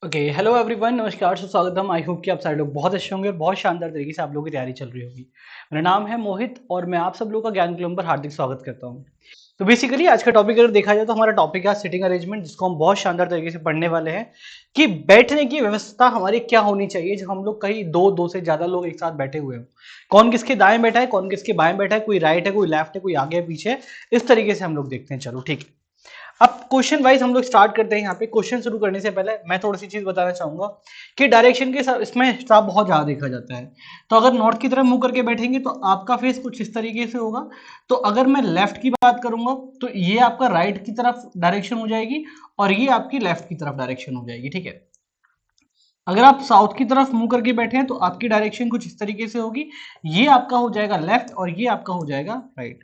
Okay, hello everyone, नमस्कार, स्वागतम। I hope कि आप सारे लोग बहुत अच्छे होंगे और बहुत शानदार तरीके से आप लोगों की तैयारी चल रही होगी। मेरा नाम है मोहित और मैं आप सब लोगों का ज्ञान क्लब पर हार्दिक स्वागत करता हूं। तो बेसिकली आज का टॉपिक अगर देखा जाए तो हमारा टॉपिक है सिटिंग अरेंजमेंट, जिसको हम बहुत शानदार तरीके से पढ़ने वाले हैं कि बैठने की व्यवस्था हमारी क्या होनी चाहिए जब हम लोग कहीं दो से ज्यादा लोग एक साथ बैठे हुए हों। कौन किसके दाएं बैठा है, कौन किसके बाएं बैठा है, कोई राइट है, कोई लेफ्ट है, कोई आगे है, पीछे है। इस तरीके से हम लोग देखते हैं। चलो ठीक है, अब क्वेश्चन वाइज हम लोग स्टार्ट करते हैं। यहाँ पे क्वेश्चन शुरू करने से पहले मैं थोड़ी सी चीज बताना चाहूंगा कि डायरेक्शन के साथ इसमें हिसाब बहुत ज्यादा देखा जाता है। तो अगर नॉर्थ की तरफ मुंह करके बैठेंगे तो आपका फेस कुछ इस तरीके से होगा। तो अगर मैं लेफ्ट की बात करूंगा तो ये आपका राइट की तरफ डायरेक्शन हो जाएगी और ये आपकी लेफ्ट की तरफ डायरेक्शन हो जाएगी। ठीक है, अगर आप साउथ की तरफ मुंह करके बैठे हैं तो आपकी डायरेक्शन कुछ इस तरीके से होगी। ये आपका हो जाएगा लेफ्ट और ये आपका हो जाएगा राइट।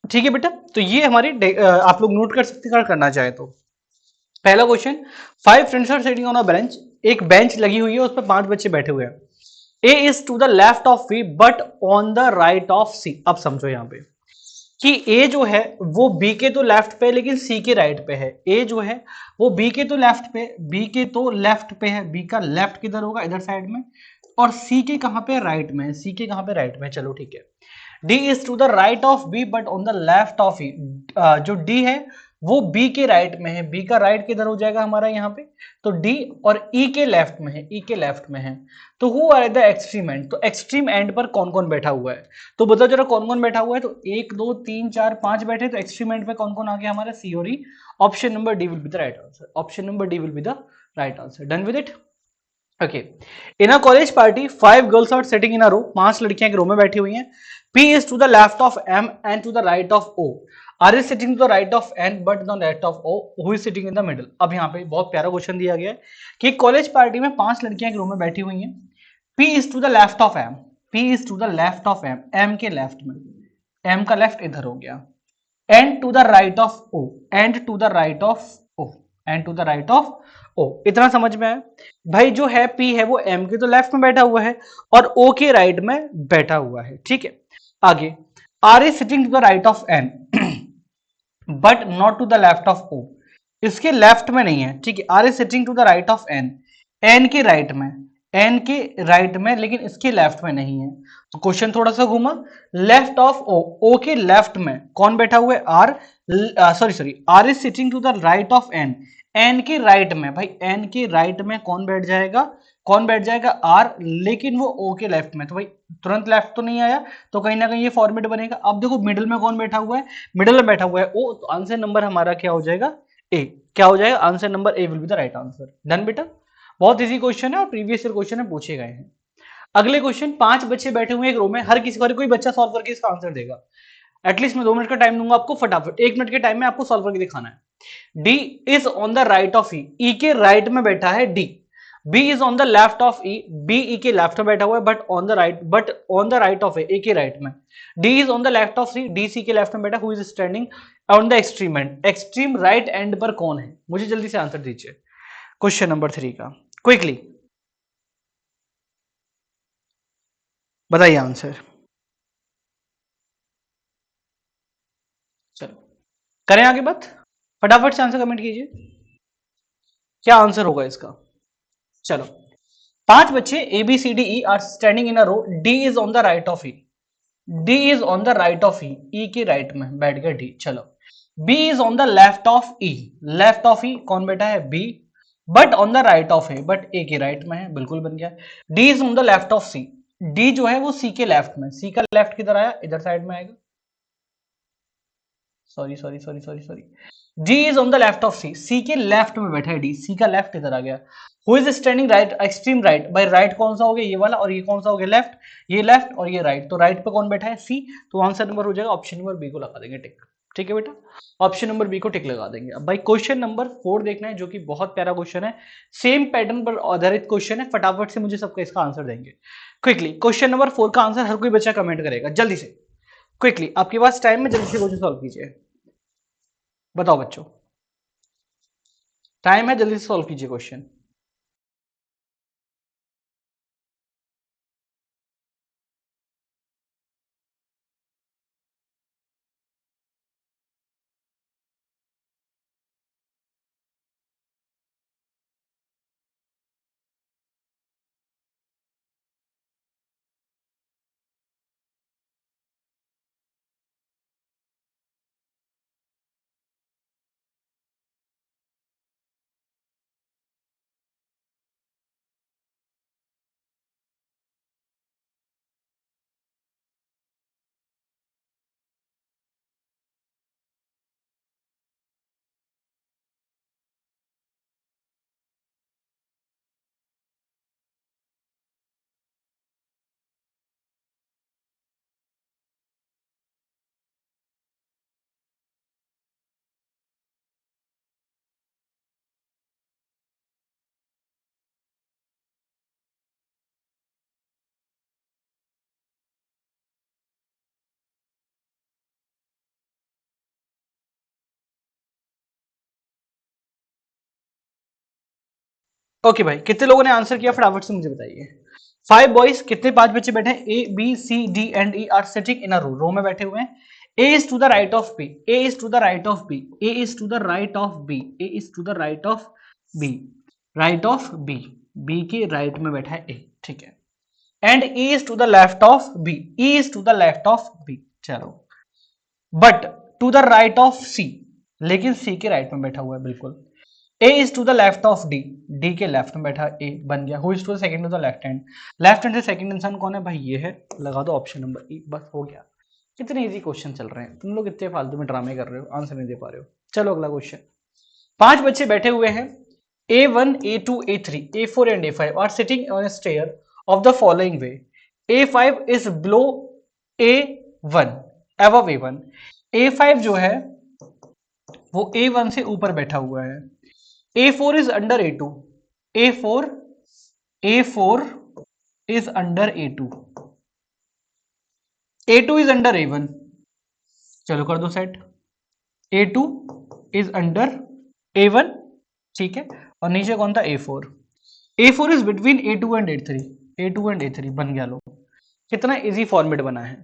ठीक है बेटा, तो ये हमारी आप लोग नोट कर सकते हैं अगर करना चाहे तो। पहला question, 5 friends are sitting on a bench. एक बेंच लगी हुई है, उस पर 5 बच्चे बैठे हुए हैं। A is to the left of B but on the right of C. अब समझो यहां पे कि ए जो है वो बी के तो लेफ्ट पे है लेकिन सी के राइट पे है। ए जो है वो बी के तो लेफ्ट पे, बी के तो लेफ्ट पे है, बी का लेफ्ट किधर होगा, इधर साइड में। और सी के कहां पे, राइट में। सी के कहां पे, राइट में। चलो ठीक है, D is to the right of B but on the left of E. जो डी है वो बी के राइट में है, बी का राइट किधर हो जाएगा हमारा यहाँ पे, तो डी। और ई के लेफ्ट में है, ई के लेफ्ट में है। तो who are the extreme end, तो एक्सट्रीम एंड पर कौन कौन बैठा हुआ है। तो बताओ जरा कौन कौन बैठा हुआ है। तो 1 2 3 4 5 बैठे, तो एक्सट्रीम एंड पे कौन कौन आ गया हमारा, सी और E. Option number D will be the right answer. Option number D will be the right answer. Done with it. Okay, in a college party 5 girls are sitting in a row. 5 लड़कियां एक रो में बैठी हुई हैं। P is to the left of M and to the right of O. R is sitting to the right of N but the left of O. Who is sitting in the middle? अब यहाँ पे बहुत प्यारा question दिया गया है कि college party में 5 लड़कियां एक रो में बैठी हुई हैं। P is to the left of M. P is to the left of M. M के लेफ्ट में, M का लेफ्ट इधर हो गया। And to the right of O, and to the right of O, and to the right of O. इतना समझ में आया भाई। जो है पी है वो एम के तो लेफ्ट में बैठा हुआ है और ओ के राइट में बैठा हुआ है। ठीक है, आगे R is sitting to the right of N but not to the left of O. इसके लेफ्ट में नहीं है। ठीक है, R is sitting to the right of N, N के राइट में, एन के राइट में, लेकिन इसके लेफ्ट में नहीं है। तो क्वेश्चन थोड़ा सा घूमा। लेफ्ट ऑफ ओ, ओ के लेफ्ट में कौन बैठा हुआ है, R. Sorry sorry, R is sitting to the right of N, N के राइट में। भाई एन के राइट में कौन बैठ जाएगा, कौन बैठ जाएगा, आर, लेकिन वो ओ के लेफ्ट में। तो भाई तुरंत लेफ्ट तो नहीं आया, तो कहीं ना कहीं ये फॉर्मेट बनेगा। अब देखो मिडिल में कौन बैठा हुआ है, मिडिल में बैठा हुआ है ओ। तो आंसर नंबर हमारा क्या हो जाएगा, ए। क्या हो जाएगा, answer number A will be the right answer. Done बेटा, बहुत इजी क्वेश्चन है और प्रीवियस ईयर क्वेश्चन है, पूछे गए हैं। अगले क्वेश्चन, 5 बच्चे बैठे हुए एक रो में, हर किसी हर कोई बच्चा सॉल्व करके इसका आंसर देगा। एटलीस्ट मैं 2 मिनट का टाइम दूंगा आपको, फटाफट 1 मिनट के टाइम में आपको सॉल्व करके दिखाना है। D is on the right of E, E के राइट में बैठा है D. B is on the left of E, B E के लेफ्ट में बैठा हुआ है but on the right of A के राइट में। D is on the left of C, D C के लेफ्ट में बैठा। Who is standing on the extreme end, extreme right end पर कौन है, मुझे जल्दी से आंसर दीजिए क्वेश्चन नंबर 3 का, क्विकली बताइए आंसर। चलो करें आगे बात, फटाफट से आंसर कमेंट कीजिए, क्या आंसर होगा इसका। चलो, 5 बच्चे A B C D E are standing in a row, D is on the right of E, D is on the right of E, E के राइट में बैठ गया डी। चलो, B is on the left of E, left of E कौन बैठा है, B, but on the right of A, but A के right में है, बिल्कुल बन गया। D is on the left of C, D जो है वो सी के लेफ्ट में, सी का लेफ्ट किधर आया, इधर साइड में आएगा। Sorry sorry sorry sorry sorry, D is on the left of C, C के लेफ्ट में बैठा है डी, सी का लेफ्ट इधर आ गया। Who is standing right, extreme right. भाई राइट कौन सा हो गया, ये वाला, और ये कौन सा हो गया, लेफ्ट। ये लेफ्ट और ये राइट, तो राइट पे कौन बैठा है, सी। तो आंसर नंबर हो जाएगा ऑप्शन नंबर बी को लगा देंगे टिक। ठीक है बेटा, ऑप्शन नंबर बी को टिक लगा देंगे। अब भाई क्वेश्चन नंबर 4 देखना है, जो कि बहुत प्यारा क्वेश्चन है, सेम पैटर्न पर आधारित क्वेश्चन है। फटाफट से मुझे सबका इसका आंसर देंगे क्विकली। क्वेश्चन नंबर 4 का आंसर हर कोई बच्चा कमेंट करेगा जल्दी से, क्विकली, आपके पास टाइम में, जल्दी से क्वेश्चन सॉल्व कीजिए। बताओ बच्चों, टाइम है, जल्दी से सॉल्व कीजिए क्वेश्चन। ओके भाई, कितने लोगों ने आंसर किया फटाफट से मुझे बताइए। 5 बॉयज, कितने 5 बच्चे बैठे हैं? A B C D and E are sitting in a row, row में बैठे हुए हैं। A is to the right of B, A is to the right of B, A is to the right of B, A is to the right of B, right of B, B के right में बैठा है A, ठीक है। And E is to the left of B, E is to the left of B, चलो। But to the right of C, लेकिन C के right में बैठा हुआ है, बिल्कुल। A is to the left of D, D के left में बैठा ए, बन गया। Who is to the second to the left hand, left hand से सेकंड इंसान कौन है भाई? ये है, लगा दो ऑप्शन नंबर ई, बस हो गया। कितने इजी क्वेश्चन चल रहे हैं, तुम लोग इतने फालतू में ड्रामे कर रहे हो, आंसर नहीं दे पा रहे हो। चलो अगला क्वेश्चन। 5 बच्चे बैठे हुए हैं, A1, A2, A3, A4 and A5 are sitting on a stair of the following way. A5 is below A1, above A1. A5 जो है वो A1 से ऊपर बैठा हुआ है। A4 is under A2. A4 is under A2. A2 is under A1. चलो कर दो set. A2 is under A1, ठीक है, और नीचे कौन था? A4. A4 is between A2 and A3. A2 and A3 बन गया। लो कितना इजी फॉर्मेट बना है।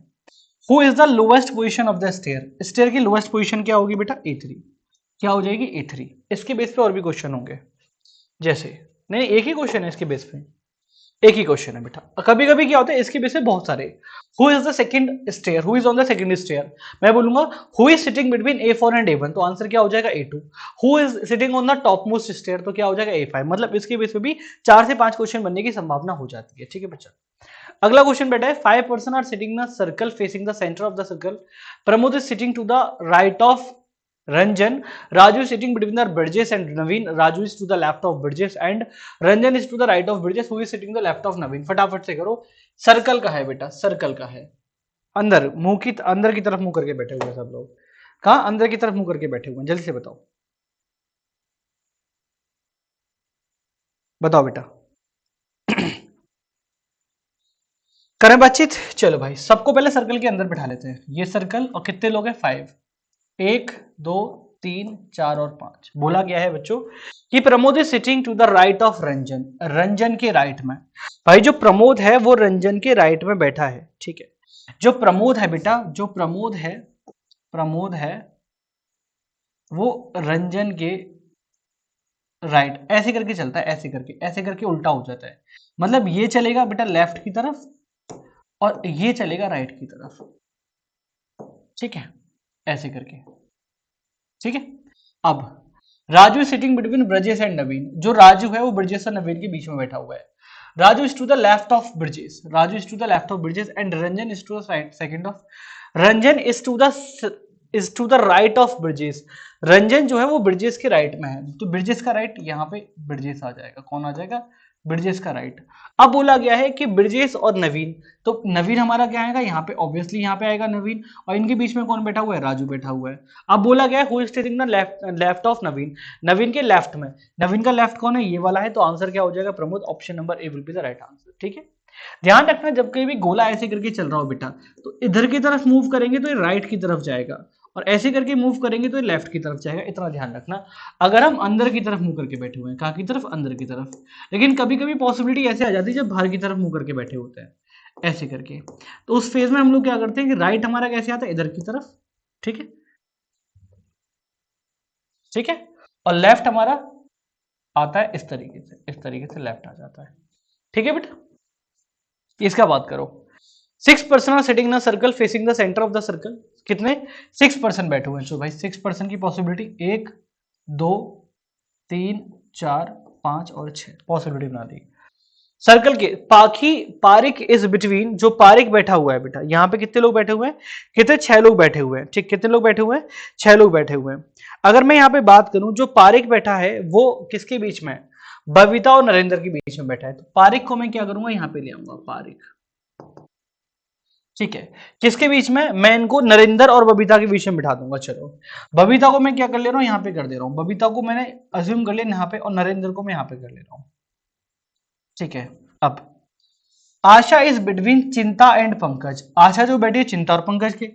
Who is the lowest position of the stair? Stair की लोएस्ट पोजीशन क्या होगी बेटा? A3। क्या हो जाएगी? A3। इसके बेस पे और भी क्वेश्चन होंगे, जैसे नहीं एक ही क्वेश्चन है इसके बेस पे, एक ही क्वेश्चन है बेटा। कभी कभी क्या होता है इसके बेस पे बहुत सारे। Who is the second stair, who is on the second stair, मैं बोलूंगा who is sitting between A4 and A1, तो आंसर क्या हो जाएगा? A2। Who is sitting on the topmost stair, तो क्या हो जाएगा? A5। मतलब इसके बेस पे भी 4 से 5 क्वेश्चन बनने की संभावना हो जाती है, ठीक है बच्चा। अगला क्वेश्चन बेटा है, 5 person are sitting in a circle facing the centre of the circle. Pramod is sitting to the right of Ranjan. Raju is sitting between the Bridges and Naveen. Raju is to the left of Bridges and Ranjan is to the right of Bridges. Who is sitting to the left of Naveen? फटाफट से करो। Circle का है बेटा, circle का है। अंदर मुंह की अंदर की तरफ मुंह करके बैठे हुए सब लोग। कहाँ? अंदर की तरफ मुंह करके बैठे हुए हैं, जल्दी से बताओ, बताओ बेटा। करें बातचीत? चलो भाई, सबको पहले सर्कल के अंदर बिठा लेते हैं। ये सर्कल, और कितने लोग हैं? 5। 1 2 3 4 और 5। बोला गया है बच्चों कि Pramod is sitting to the right of Ranjan, Ranjan के राइट में। भाई जो प्रमोद है वो रंजन के राइट में बैठा है, ठीक है। जो प्रमोद है बेटा, जो प्रमोद है, प्रमोद है वो रंजन के राइट, ऐसे करके चलता है, ऐसे करके उल्टा हो जाता है। मतलब ये चलेगा बेटा लेफ्ट की तरफ और ये चलेगा राइट की तरफ, ठीक है, ऐसे करके, ठीक है। अब Raju sitting between Brajesh and Naveen, जो राजू है वो ब्रजेश और नवीन के बीच में बैठा हुआ है। Raju is to the left of Brajesh, Raju is to the left of Brajesh and Ranjan is to the second of, Ranjan is to the right of Brajesh. Ranjan जो है वो ब्रजेश के राइट में है, तो ब्रजेश का राइट यहाँ पे ब्रजेश आ जाएगा। कौन आ जाएगा? ब्रजेश का राइट। अब बोला गया है कि ब्रजेश और नवीन, तो नवीन हमारा क्या आएगा यहाँ पे? ऑब्वियसली यहाँ पे आएगा नवीन, और इनके बीच में कौन बैठा हुआ है? राजू बैठा हुआ है। अब बोला गया है who is sitting the left of Naveen, Naveen के लेफ्ट में। नवीन का लेफ्ट कौन है? ये वाला है, तो आंसर क्या हो जाएगा? Pramod. Option number A will be the right answer, ठीक है। ध्यान रखना, जब कहीं भी गोला ऐसे करके चल रहा हो बेटा, तो इधर की तरफ मूव करेंगे तो ये राइट की तरफ जाएगा, और ऐसे करके मूव करेंगे तो ये लेफ्ट की तरफ जाएगा। इतना ध्यान रखना। अगर हम अंदर की तरफ मुंह करके बैठे हुए हैं, कहाँ की तरफ? अंदर की तरफ। लेकिन कभी कभी पॉसिबिलिटी ऐसे आ जाती है जब बाहर की तरफ मुंह करके बैठे होते हैं, ऐसे करके, तो उस फेज में हम लोग क्या करते हैं कि राइट हमारा कैसे आता है? इधर की तरफ, ठीक है, ठीक है, और लेफ्ट हमारा आता है इस तरीके से, इस तरीके से लेफ्ट आ जाता है, ठीक है बेटा। इसका बात करो। 6 person are sitting in a circle facing the centre of the circle. कितने? 6 पर्सन बैठे हुए हैं। तो भाई 6 पर्सन की पॉसिबिलिटी 1 2 3 4 5 और 6 पॉसिबिलिटी बना दी। सर्कल के पारिक इज बिटवीन, जो पारिक बैठा हुआ है बेटा, यहाँ पे कितने लोग बैठे हुए हैं? कितने? 6 लोग बैठे हुए हैं, ठीक। कितने लोग बैठे हुए हैं? 6 लोग बैठे हुए हैं। अगर मैं यहाँ पे बात करूं, जो पारिक बैठा है वो किसके बीच में है? बबीता और नरेंद्र के बीच में बैठा है। तो पारिक को मैं क्या करूंगा? यहाँ पे ले आऊंगा पारिक, ठीक है। किसके बीच में? मैं इनको नरेंद्र और बबीता के बीच में बिठा दूंगा। चलो, बबीता को मैं क्या कर ले रहा हूँ? यहाँ पे कर दे रहा हूँ। बबीता को मैंने अज्यूम कर लिया यहाँ पे, और नरेंद्र को मैं यहाँ पे कर ले रहा हूँ, ठीक है। अब आशा इज बिटवीन चिंता एंड पंकज। आशा जो बैठी है चिंता और पंकज के,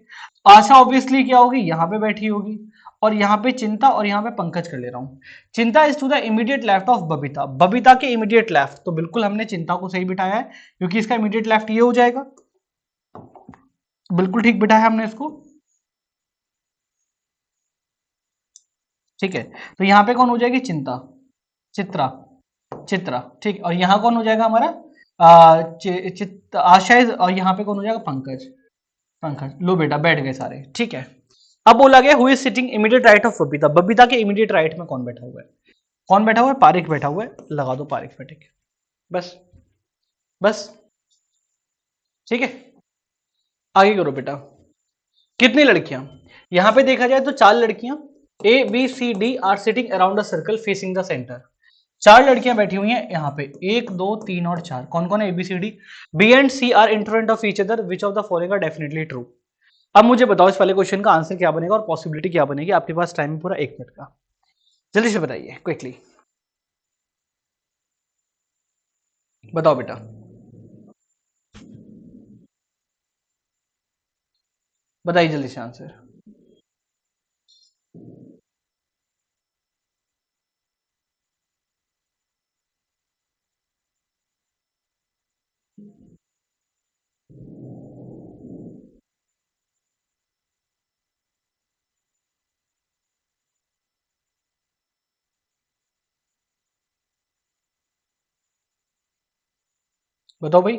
आशा ऑब्वियसली क्या होगी? यहाँ पे बैठी होगी, और यहाँ पे चिंता और यहाँ पे पंकज कर ले रहा हूँ। Chinta is to the immediate left of Babita, Babita के इमीडिएट लेफ्ट, तो बिल्कुल हमने चिंता को सही बिठाया है क्योंकि इसका इमीडिएट लेफ्ट ये हो जाएगा, बिल्कुल ठीक बिठाया हमने इसको। ठीक है, तो यहाँ पे कौन हो जाएगी चिंता, चित्रा, चित्रा, ठीक। और यहाँ कौन हो जाएगा हमारा आशय, और यहाँ पे कौन हो जाएगा पंकज, पंकज। लो बेटा बैठ गए सारे, ठीक है। अब बोला गया who is sitting immediate right of Babita, Babita के इमीडिएट राइट में कौन बैठा हुआ है, कौन बैठा हुआ है, पारिक बैठा हुआ है, लगा दो पारिक पे, ठीक है, बस बस, ठीक है। आगे करो बेटा। कितनी लड़कियां, यहां पे देखा जाए तो 4 लड़कियां, A B C D are sitting around the circle facing the centre, 4 लड़कियां बैठी हुई हैं यहाँ पे, 1 2 3 और 4, कौन कौन है, A B C D, B and C are in front of each other, which of the following are definitely true. अब मुझे बताओ इस वाले क्वेश्चन का आंसर क्या बनेगा और पॉसिबिलिटी क्या बनेगी, आपके पास टाइम है पूरा 1 मिनट का, जल्दी से बताइए क्विकली, बताओ बेटा, बताइए जल्दी से आंसर। बताओ भाई,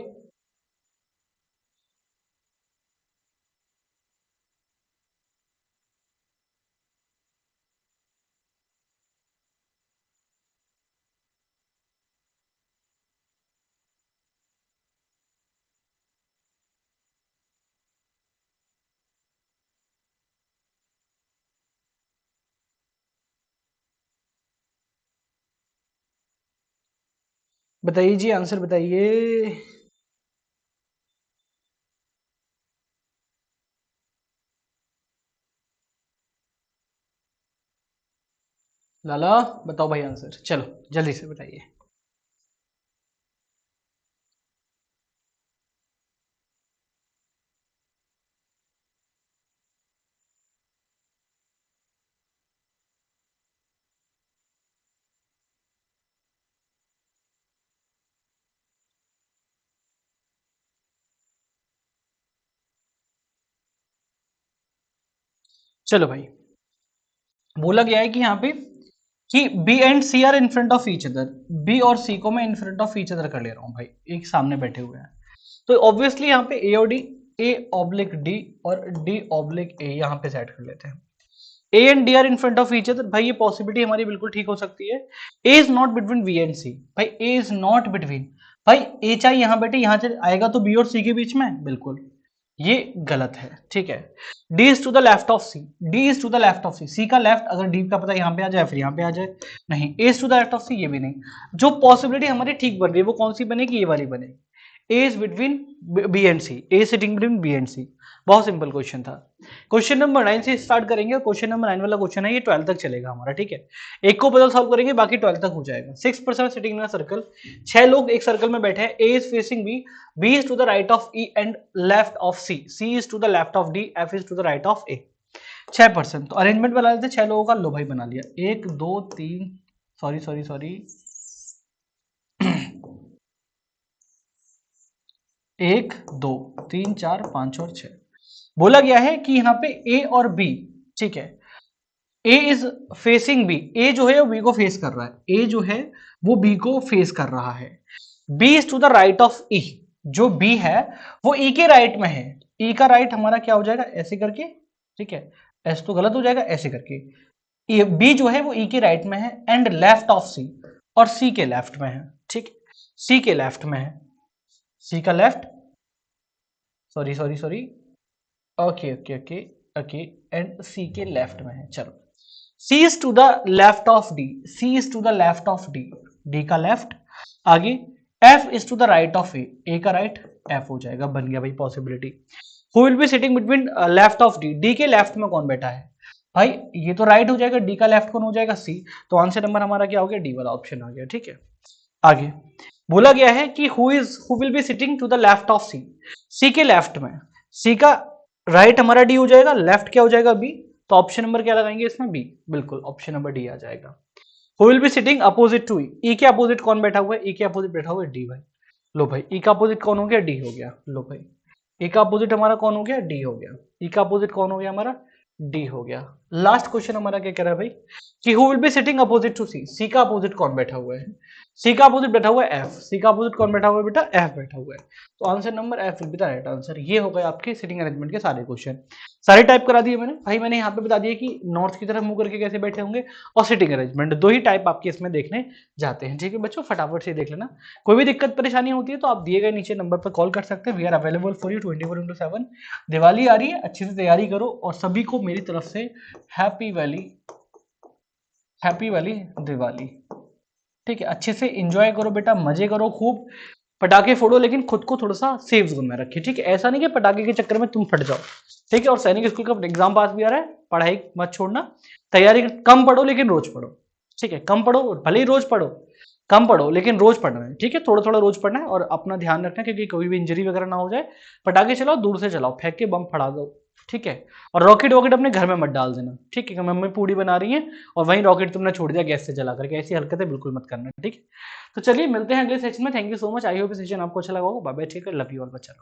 बताइए जी आंसर बताइए। लाला बताओ भाई आंसर, चलो जल्दी से बताइए। चलो भाई, बोला गया है कि यहाँ पे कि B and C are in front of each other, B और सी को मैं in front of each other कर ले रहा हूँ भाई, एक सामने बैठे हुए हैं, तो ऑब्वियसली यहाँ पे ए और डी, ए ऑब्लिक डी और डी ऑब्लिक ए यहाँ पे सेट कर लेते हैं। A and D are in front of each other, भाई ये पॉसिबिलिटी हमारी बिल्कुल ठीक हो सकती है। A is not between B and C, भाई ए इज नॉट बिटवीन, भाई ए चाहे यहाँ बैठे यहाँ चले आएगा तो बी और सी के बीच में, बिल्कुल ये गलत है, ठीक है। D is to the left of C, D is to the left of C, C का लेफ्ट अगर डी का पता यहाँ पे आ जाए फिर यहाँ पे आ जाए, नहीं। A is to the left of C, ये भी नहीं। जो पॉसिबिलिटी हमारी ठीक बन रही है वो कौन सी बनेगी, ये वाली बनेगी। A is between B and C, A sitting between B and C, बहुत सिंपल क्वेश्चन था। क्वेश्चन नंबर 9 से स्टार्ट करेंगे और क्वेश्चन नंबर 9 वाला क्वेश्चन है ये 12 तक चलेगा हमारा, ठीक है। एक को बदल सॉल्व करेंगे बाकी 12 तक हो जाएगा। 6 person sitting in a circle, 6 लोग एक सर्कल में बैठे हैं। A is facing B, B is to the right of E and left of C, C is to the left of D, F is to the right of A. 6%, तो arrangement बना लेते 6 लोगों का, लो भाई बना लिया। 1 2 3, सॉरी सॉरी सॉरी 1 2 3 4 5 और 6। बोला गया है कि यहाँ पे ए और बी, ठीक है, ए इज फेसिंग बी, ए जो है वो बी को फेस कर रहा है, ए जो है वो बी को फेस कर रहा है। B is to the right of E, जो बी है वो ई के राइट में है, ई का राइट हमारा क्या हो जाएगा ऐसे करके, ठीक है, एस तो गलत हो जाएगा, ऐसे करके बी जो है वो ई के राइट में है एंड लेफ्ट ऑफ सी, और सी के लेफ्ट में है, ठीक, सी के लेफ्ट में है, सी का left, sorry sorry sorry, okay okay okay okay, and C के लेफ्ट में है। चलो, C is to the left of D, C is to the left of D, D का लेफ्ट। आगे F is to the right of A का right, F हो जाएगा, बन गया भाई possibility. Who will be sitting between left of D, D के left में कौन बैठा है भाई, ये तो राइट हो जाएगा, डी का लेफ्ट कौन हो जाएगा, सी, तो आंसर नंबर हमारा क्या हो गया, डी वाला ऑप्शन आ गया, ठीक है। आगे बोला गया है कि who will be sitting to the left of C, C के लेफ्ट में, सी का राइट हमारा डी हो जाएगा, लेफ्ट क्या हो जाएगा बी, तो ऑप्शन नंबर क्या लगाएंगे इसमें? बी। बिल्कुल ऑप्शन नंबर डी आ जाएगा। Who will be sitting opposite to E? E के अपोजिट कौन बैठा हुआ है? ई के अपोजिट बैठा हुआ है डी भाई। लो भाई, ई का अपोजिट कौन हो गया? डी हो गया। लो भाई, ई का अपोजिट हमारा कौन हो गया? डी हो गया। ई का अपोजिट कौन हो गया हमारा? डी हो गया। लास्ट क्वेश्चन हमारा क्या कह रहा है भाई कि who will be sitting opposite to C? C का अपोजिट कौन बैठा हुआ है? सी का अपोजिट बैठा हुआ है एफ। सी का अपोजिट कौन बैठा हुआ है बेटा? एफ बैठा हुआ है। तो answer number F will be the right answer. ये हो गए आपके सिटिंग अरेंजमेंट के सारे क्वेश्चन। सारे टाइप करा दिए मैंने भाई। मैंने यहाँ पे बता दिया कि नॉर्थ की तरफ मुंह करके कैसे बैठे होंगे और सिटिंग अरेंजमेंट, दो ही टाइप आपके इसमें देखने जाते हैं। ठीक है बच्चों, फटाफट से देख लेना। कोई भी दिक्कत परेशानी होती है तो आप दिए गए नीचे नंबर पर कॉल कर सकते हैं। We are available for you 24/7। Diwali आ रही है, अच्छे से तैयारी करो और सभी को मेरी तरफ से हैप्पी वाली दिवाली। ठीक है, अच्छे से एंजॉय करो बेटा, मजे करो खूब, पटाखे फोड़ो, लेकिन खुद को थोड़ा सा सेफ जोन में रखिए। ठीक है, ऐसा नहीं कि पटाखे के चक्कर में तुम फट जाओ। ठीक है, और सैनिक स्कूल का एग्जाम पास भी आ रहा है, पढ़ाई मत छोड़ना, तैयारी कम पढ़ो लेकिन रोज पढ़ो। ठीक है, कम पढ़ो, भले ही रोज पढ़ो, कम पढ़ो लेकिन रोज पढ़ना है। ठीक है, थोड़ा थोड़ा रोज पढ़ना है और अपना ध्यान रखना है क्योंकि कोई भी इंजरी वगैरह ना हो जाए। पटाखे चलाओ, दूर से चलाओ, फेंक के बम फड़ा दो। ठीक है, और रॉकेट वॉकेट अपने घर में मत डाल देना। ठीक है, मम्मी पूड़ी बना रही है और वहीं रॉकेट तुमने छोड़ दिया गैस से जला करके, ऐसी हरकतें बिल्कुल मत करना। ठीक है, तो चलिए मिलते हैं अगले सेशन में। Thank you so much. I hope session आपको अच्छा लगा होगा। बाय बाय, ठीक है, लव यू और बच्चा।